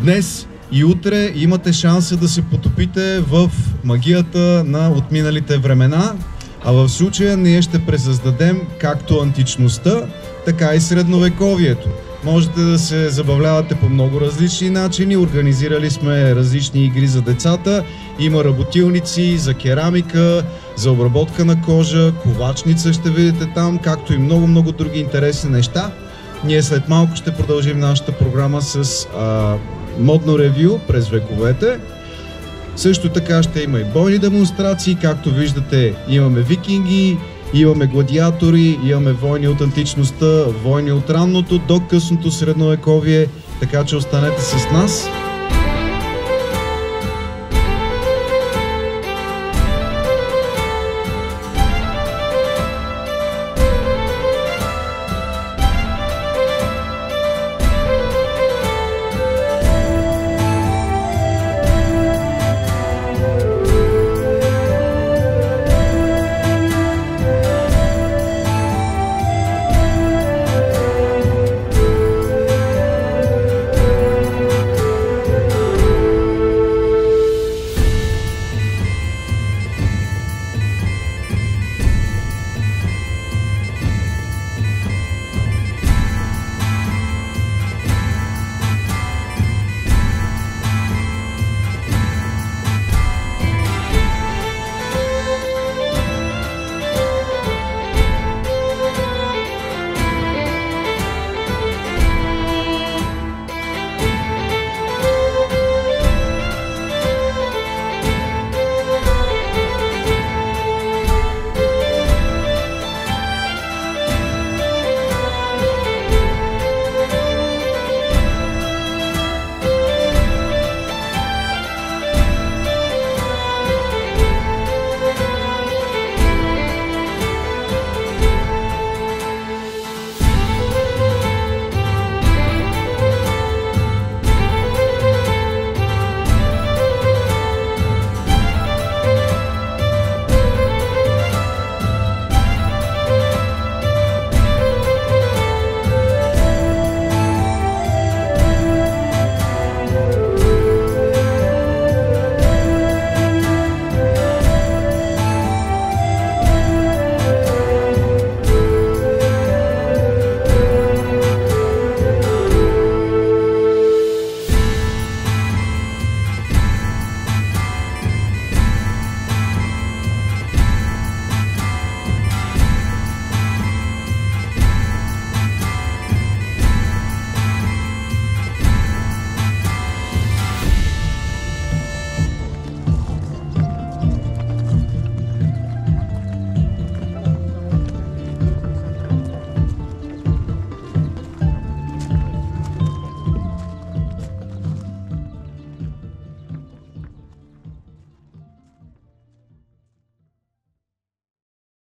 Днес и утре имате шанса да се потопите в магията на отминалите времена, а в случая ние ще пресъздадем както античността, така и средновековието. Можете да се забавлявате по много различни начини. Организирали сме различни игри за децата. Има работилници за керамика, за обработка на кожа, ковачница ще видите там, както и много други интересни неща. Ние след малко ще продължим нашата програма с модно ревю през вековете. Също така ще има и бойни демонстрации. Както виждате, имаме викинги, имаме гладиатори, имаме войни от античността, войни от ранното до късното средновековие, така че останете с нас.